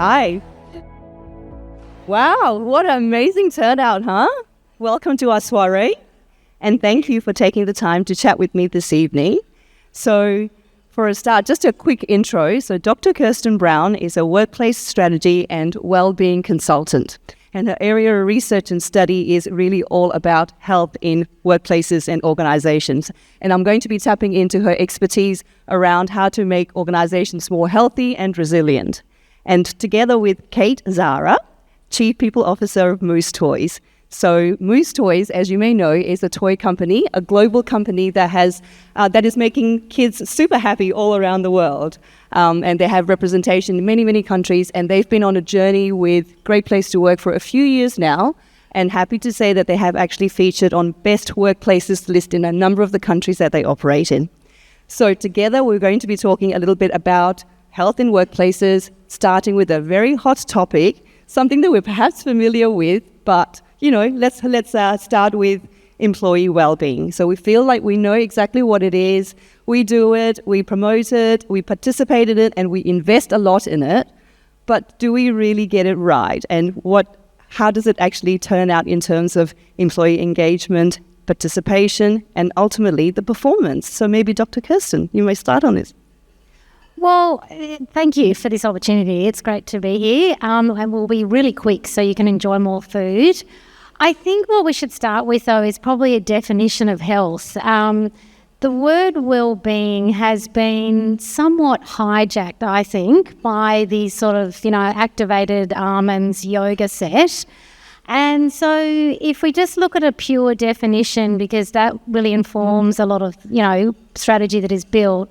Hi. Wow, what an amazing turnout, huh? Welcome to our soiree, and thank you for taking the time to chat with me this evening. So, for a start, just a quick intro. So, Dr. Kirsten Brown is a workplace strategy and wellbeing consultant, and her area of research and study is really all about health in workplaces and organizations. And I'm going to be tapping into her expertise around how to make organizations more healthy and resilient. And together with Kate Zahra, Chief People Officer of Moose Toys. So Moose Toys, as you may know, is a toy company, a global company that is making kids super happy all around the world. And they have representation in many, many countries. And they've been on a journey with Great Place to Work for a few years now. And happy to say that they have actually featured on Best Workplaces list in a number of the countries that they operate in. So together, we're going to be talking a little bit about health in workplaces, starting with a very hot topic, something that we're perhaps familiar with, but let's start with employee well-being. So we feel like we know exactly what it is. We do it, we promote it, we participate in it, and we invest a lot in it. But do we really get it right? And how does it actually turn out in terms of employee engagement, participation, and ultimately the performance? So maybe Dr. Kirsten, you may start on this. Well, thank you for this opportunity. It's great to be here, and we'll be really quick so you can enjoy more food. I think what we should start with, though, is probably a definition of health. The word well-being has been somewhat hijacked, I think, by the sort of, activated almonds yoga set. And so if we just look at a pure definition, because that really informs a lot of, strategy that is built,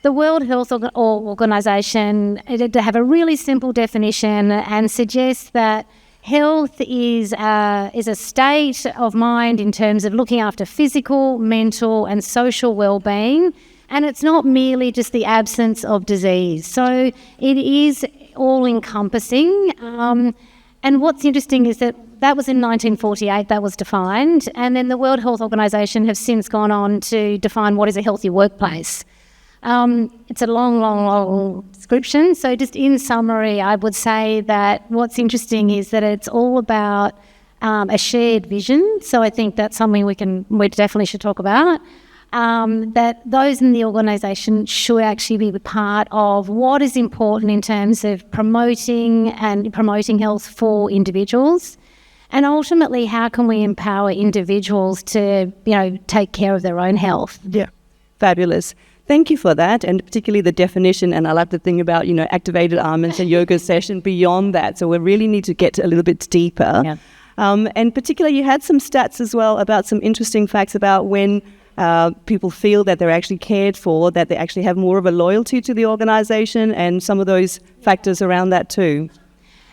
the World Health Organization, to have a really simple definition and suggests that health is a state of mind in terms of looking after physical, mental and social well-being, and it's not merely just the absence of disease. So it is all-encompassing. And what's interesting is that was in 1948, that was defined, and then the World Health Organization have since gone on to define what is a healthy workplace. It's a long description. So just in summary, I would say that what's interesting is that it's all about a shared vision. So I think that's something we definitely should talk about. That those in the organisation should actually be part of what is important in terms of promoting health for individuals. And ultimately, how can we empower individuals to, take care of their own health? Yeah, fabulous. Thank you for that, and particularly the definition, and I like the thing about, activated almonds and yoga session beyond that. So we really need to get a little bit deeper. Yeah. And particularly you had some stats as well about some interesting facts about when people feel that they're actually cared for, that they actually have more of a loyalty to the organisation, and some of those factors around that too.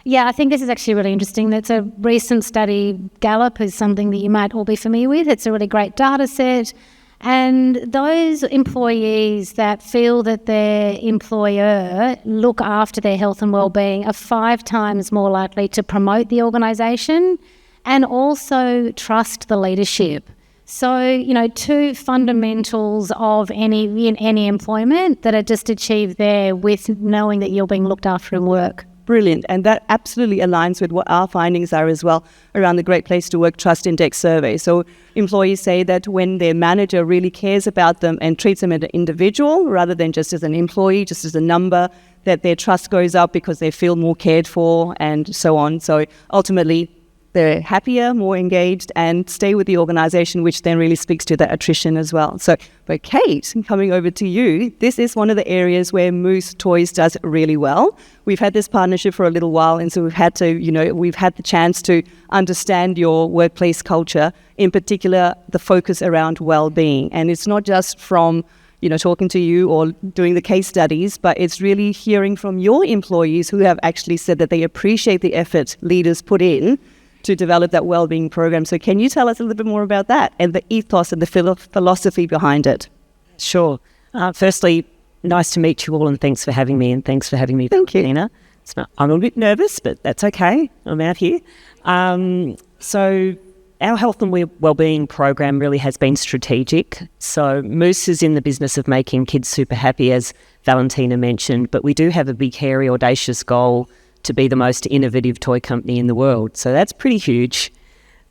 Yeah, I think this is actually really interesting. That's a recent study. Gallup is something that you might all be familiar with. It's a really great data set. And those employees that feel that their employer look after their health and well-being are 5 times more likely to promote the organisation and also trust the leadership. So, 2 fundamentals of any employment that are just achieved there with knowing that you're being looked after in work. Brilliant. And that absolutely aligns with what our findings are as well around the Great Place to Work Trust Index survey. So employees say that when their manager really cares about them and treats them as an individual rather than just as an employee, just as a number, that their trust goes up because they feel more cared for and so on. So ultimately, they're happier, more engaged, and stay with the organisation, which then really speaks to that attrition as well. So, but Kate, coming over to you, this is one of the areas where Moose Toys does really well. We've had this partnership for a little while, and so we've had the chance to understand your workplace culture, in particular, the focus around well-being. And it's not just from talking to you or doing the case studies, but it's really hearing from your employees who have actually said that they appreciate the effort leaders put in to develop that wellbeing program. So can you tell us a little bit more about that and the ethos and the philosophy behind it? Sure. Firstly, nice to meet you all, and thanks for having me, Thank you. Valentina. I'm a bit nervous, but that's okay. I'm out here. So our health and wellbeing program really has been strategic. So Moose is in the business of making kids super happy, as Valentina mentioned, but we do have a big, hairy, audacious goal to be the most innovative toy company in the world. So that's pretty huge.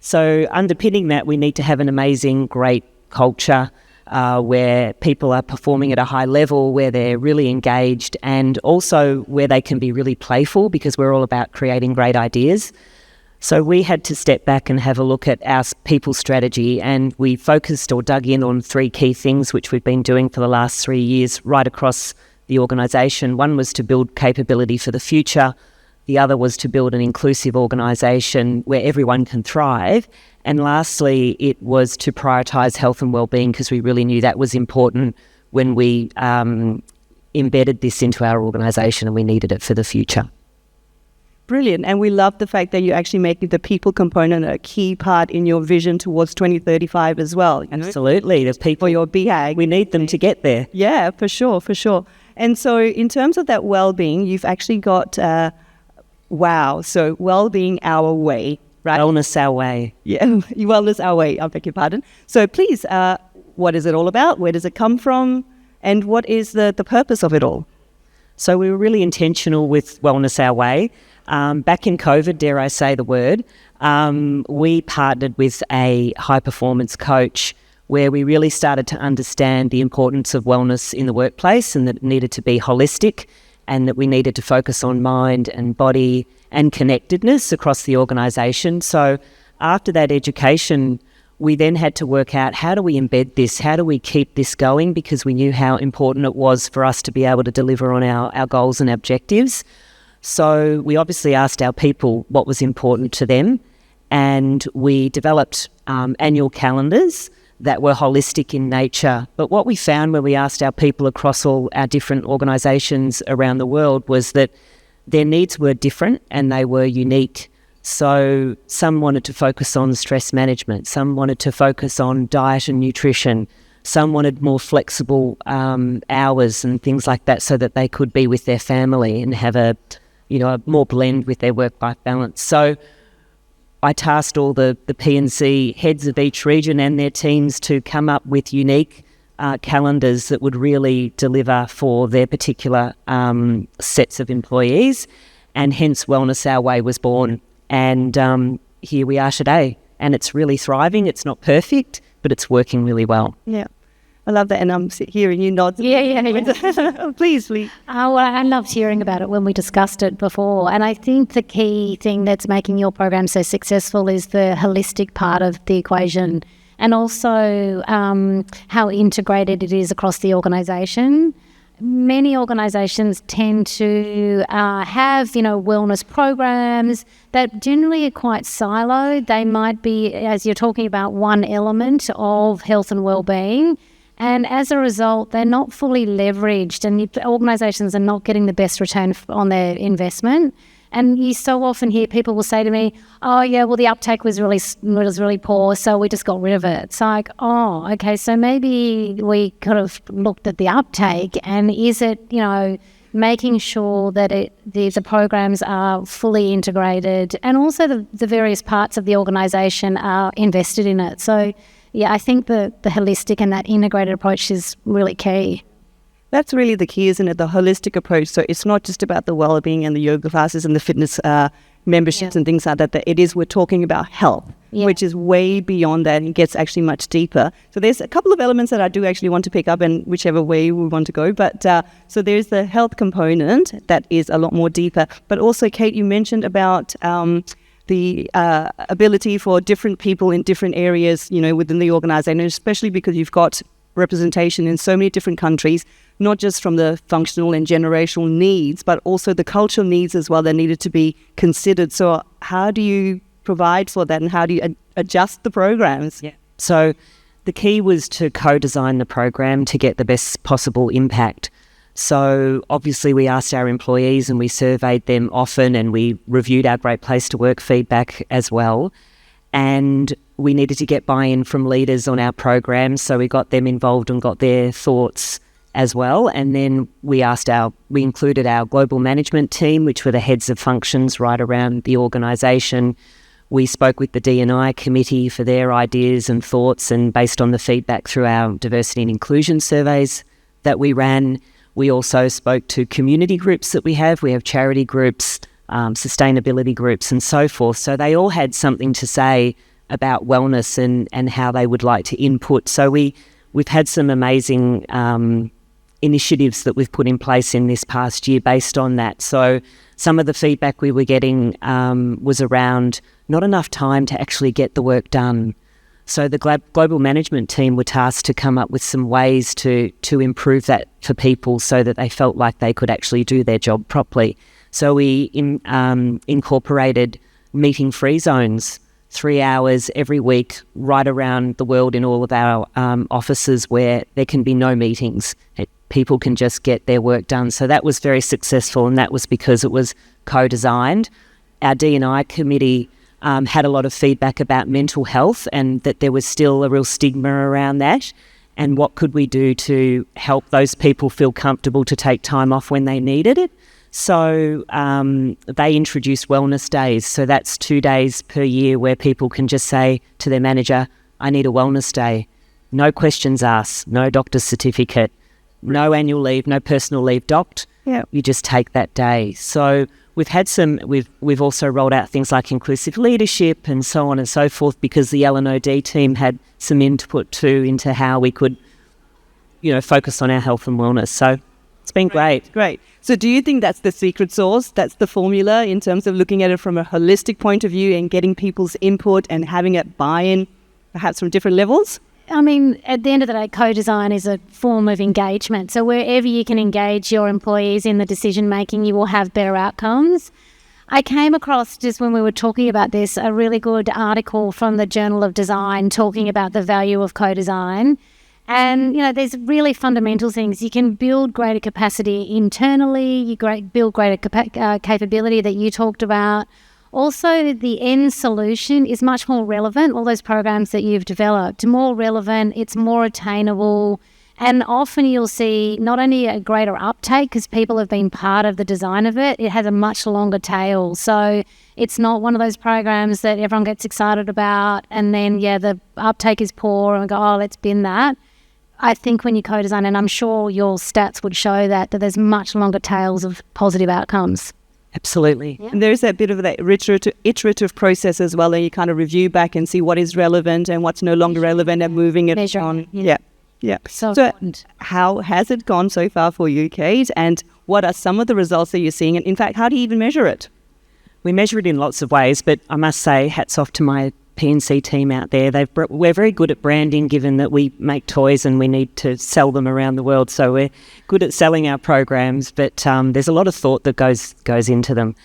So underpinning that, we need to have an amazing, great culture where people are performing at a high level, where they're really engaged, and also where they can be really playful, because we're all about creating great ideas. So we had to step back and have a look at our people strategy, and we focused or dug in on 3 key things, which we've been doing for the last 3 years right across the organisation. One was to build capability for the future. The other was to build an inclusive organisation where everyone can thrive. And lastly, it was to prioritise health and wellbeing, because we really knew that was important when we embedded this into our organisation, and we needed it for the future. Brilliant. And we love the fact that you're actually making the people component a key part in your vision towards 2035 as well. Absolutely. The people, for your BHAG. we need them to get there. Yeah, for sure, for sure. And so in terms of that well-being, you've actually got, so well-being our way, right? Wellness our way. Yeah, wellness our way, I beg your pardon. So please, what is it all about? Where does it come from? And what is the purpose of it all? So we were really intentional with Wellness Our Way. Back in COVID, dare I say the word, we partnered with a high-performance coach where we really started to understand the importance of wellness in the workplace, and that it needed to be holistic, and that we needed to focus on mind and body and connectedness across the organisation. So after that education, we then had to work out, how do we embed this? How do we keep this going? Because we knew how important it was for us to be able to deliver on our goals and objectives. So we obviously asked our people what was important to them, and we developed annual calendars that were holistic in nature. But what we found when we asked our people across all our different organisations around the world was that their needs were different and they were unique. So some wanted to focus on stress management, some wanted to focus on diet and nutrition, some wanted more flexible hours and things like that, so that they could be with their family and have a more blend with their work-life balance. So I tasked all the P&C heads of each region and their teams to come up with unique calendars that would really deliver for their particular sets of employees, and hence Wellness Our Way was born. And here we are today, and it's really thriving. It's not perfect, but it's working really well. Yeah, I love that, and I'm hearing you nod. Yeah. Please. Well, I loved hearing about it when we discussed it before. And I think the key thing that's making your program so successful is the holistic part of the equation, and also how integrated it is across the organisation. Many organisations tend to have, wellness programs that generally are quite siloed. They might be, as you're talking about, one element of health and wellbeing. And as a result, they're not fully leveraged, and organisations are not getting the best return on their investment. And you so often hear people will say to me, "Oh yeah, well the uptake was really poor, so we just got rid of it." It's like, oh, okay, so maybe we could have looked at the uptake, and is it, making sure that the programs are fully integrated, and also the various parts of the organisation are invested in it. So yeah, I think the holistic and that integrated approach is really key. That's really the key, isn't it? The holistic approach. So it's not just about the well-being and the yoga classes and the fitness memberships and things like that. We're talking about health, which is way beyond that and gets actually much deeper. So there's a couple of elements that I do actually want to pick up, and whichever way we want to go. But so there's the health component that is a lot more deeper. But also, Kate, you mentioned about the ability for different people in different areas, within the organisation, especially because you've got representation in so many different countries, not just from the functional and generational needs, but also the cultural needs as well that needed to be considered. So how do you provide for that, and how do you adjust the programs? Yeah. So the key was to co-design the program to get the best possible impact. So obviously we asked our employees, and we surveyed them often, and we reviewed our Great Place to Work feedback as well. And we needed to get buy-in from leaders on our program, so we got them involved and got their thoughts as well. And then we included our global management team, which were the heads of functions right around the organisation. We spoke with the D&I committee for their ideas and thoughts, and based on the feedback through our diversity and inclusion surveys that we ran, we also spoke to community groups that we have. We have charity groups sustainability groups and so forth. So they all had something to say about wellness and how they would like to input. So we've had some amazing initiatives that we've put in place in this past year based on that. So some of the feedback we were getting was around not enough time to actually get the work done. So the global management team were tasked to come up with some ways to improve that for people so that they felt like they could actually do their job properly. So we incorporated meeting-free zones, 3 hours every week, right around the world in all of our offices where there can be no meetings. People can just get their work done. So that was very successful, and that was because it was co-designed. Our D&I committee had a lot of feedback about mental health and that there was still a real stigma around that, and what could we do to help those people feel comfortable to take time off when they needed it. So they introduced wellness days. So that's 2 days per year where people can just say to their manager, I need a wellness day. No questions asked, no doctor's certificate, no annual leave, no personal leave docked. Yeah. You just take that day. So we've also rolled out things like inclusive leadership and so on and so forth, because the L&OD team had some input too into how we could, focus on our health and wellness. So it's been great. Great. So do you think that's the secret sauce? That's the formula in terms of looking at it from a holistic point of view and getting people's input and having it buy-in perhaps from different levels? I mean, at the end of the day, co-design is a form of engagement. So wherever you can engage your employees in the decision-making, you will have better outcomes. I came across, just when we were talking about this, a really good article from the Journal of Design talking about the value of co-design. And, there's really fundamental things. You can build greater capacity internally, you build greater capability that you talked about. Also, the end solution is much more relevant. All those programs that you've developed, more relevant, it's more attainable. And often you'll see not only a greater uptake because people have been part of the design of it, it has a much longer tail. So it's not one of those programs that everyone gets excited about and then, the uptake is poor and go, let's bin that. I think when you co-design, and I'm sure your stats would show that there's much longer tails of positive outcomes. Absolutely. Yeah. And there's a bit of that iterative process as well, and you kind of review back and see what is relevant and what's no longer relevant and moving it on. Yeah. So important. How has it gone so far for you, Kate? And what are some of the results that you're seeing? And in fact, how do you even measure it? We measure it in lots of ways, but I must say hats off to my P&C team out there. We're very good at branding, given that we make toys and we need to sell them around the world. So we're good at selling our programs, but there's a lot of thought that goes into them.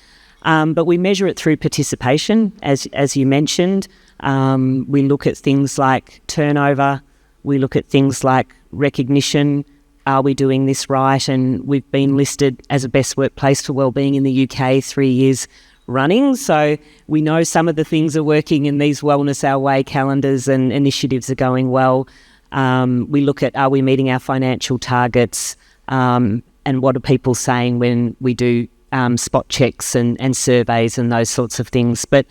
But we measure it through participation, as you mentioned. We look at things like turnover. We look at things like recognition. Are we doing this right? And we've been listed as a best workplace for wellbeing in the UK 3 years running. So we know some of the things are working in these Wellness Our Way calendars and initiatives are going well. We look at, are we meeting our financial targets, and what are people saying when we do spot checks and surveys and those sorts of things. But,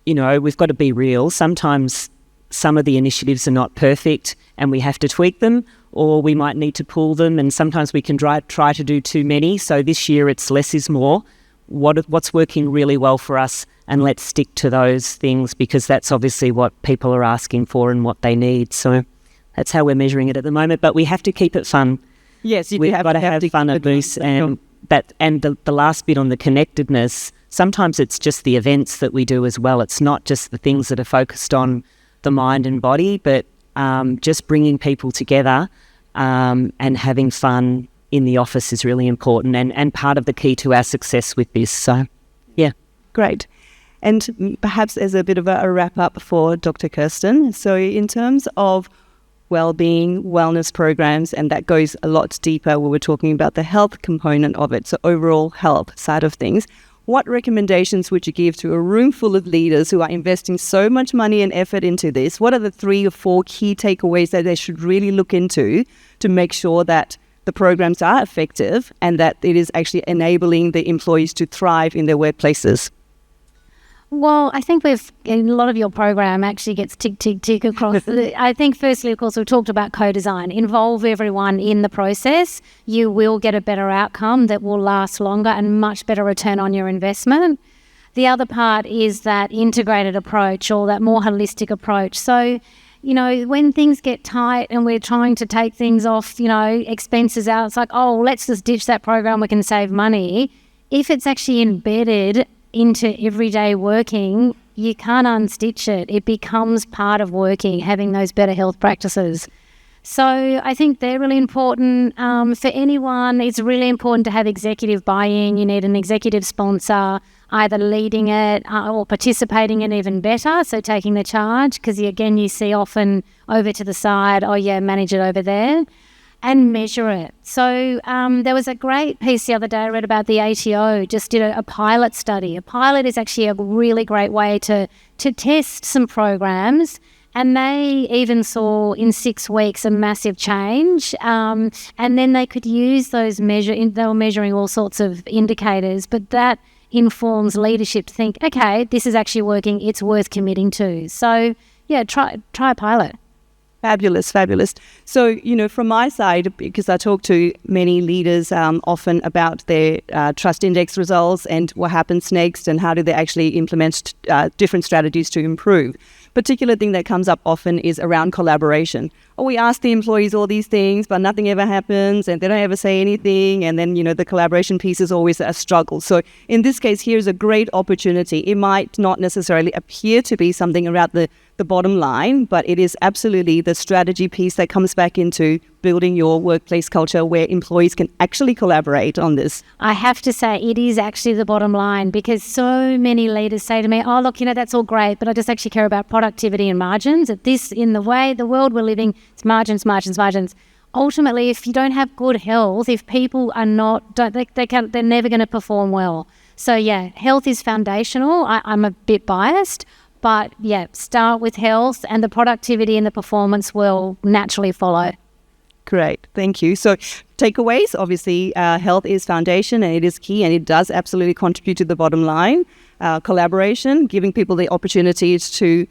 we've got to be real. Sometimes some of the initiatives are not perfect and we have to tweak them, or we might need to pull them, and sometimes we can try to do too many. So this year it's less is more. What's working really well for us, and let's stick to those things, because that's obviously what people are asking for and what they need. So that's how we're measuring it at the moment. But we have to keep it fun. Yes, we've got to have fun at Moose, and the last bit on the connectedness. Sometimes it's just the events that we do as well. It's not just the things that are focused on the mind and body, but just bringing people together and having fun in the office is really important and part of the key to our success with this. So, yeah. Great. And perhaps as a bit of a wrap-up for Dr. Kirsten, so in terms of wellbeing, wellness programs, and that goes a lot deeper when we're talking about the health component of it, so overall health side of things, what recommendations would you give to a room full of leaders who are investing so much money and effort into this? What are the 3 or 4 key takeaways that they should really look into to make sure that the programs are effective and that it is actually enabling the employees to thrive in their workplaces? Well, I think a lot of your program actually gets tick, tick, tick across. I think firstly, of course, we've talked about co-design. Involve everyone in the process. You will get a better outcome that will last longer and much better return on your investment. The other part is that integrated approach or that more holistic approach. So, when things get tight and we're trying to take things off, expenses out, it's like, oh, let's just ditch that program, we can save money. If it's actually embedded into everyday working, you can't unstitch it. It becomes part of working, having those better health practices. So I think they're really important. For anyone, it's really important to have executive buy-in. You need an executive sponsor, either leading it or participating in even better, so taking the charge, because again, you see often over to the side, oh yeah, manage it over there. And measure it. So there was a great piece the other day I read about the ATO, just did a pilot study. A pilot is actually a really great way to test some programs, and they even saw in 6 weeks a massive change. And then they could use those they were measuring all sorts of indicators, but that informs leadership to think, okay, this is actually working, it's worth committing to. So yeah, try a pilot. Fabulous. So, from my side, because I talk to many leaders often about their trust index results and what happens next and how do they actually implement different strategies to improve. Particular thing that comes up often is around collaboration. Oh, we ask the employees all these things, but nothing ever happens and they don't ever say anything. And then, the collaboration piece is always a struggle. So in this case, here's a great opportunity. It might not necessarily appear to be something around the bottom line, but it is absolutely the strategy piece that comes back into building your workplace culture where employees can actually collaborate on this. I have to say it is actually the bottom line, because so many leaders say to me, oh, look, that's all great, but I just actually care about productivity and margins. In the world we're living, it's margins. Ultimately, if you don't have good health, if people are they're never going to perform well. So yeah, health is foundational. I'm a bit biased, but yeah, start with health and the productivity and the performance will naturally follow. Great, thank you. So takeaways, obviously, health is foundation and it is key and it does absolutely contribute to the bottom line. Collaboration, giving people the opportunities to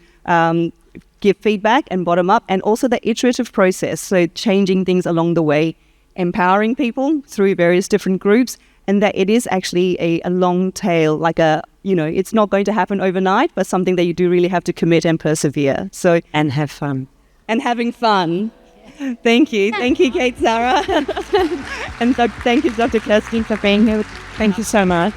give feedback and bottom up, and also the iterative process, so changing things along the way, empowering people through various different groups, and that it is actually a long tail, it's not going to happen overnight, but something that you do really have to commit and persevere. So And have fun. And having fun. Thank you, Kate Zahra. And so thank you, Dr. Kirsten, for being here. Thank you so much.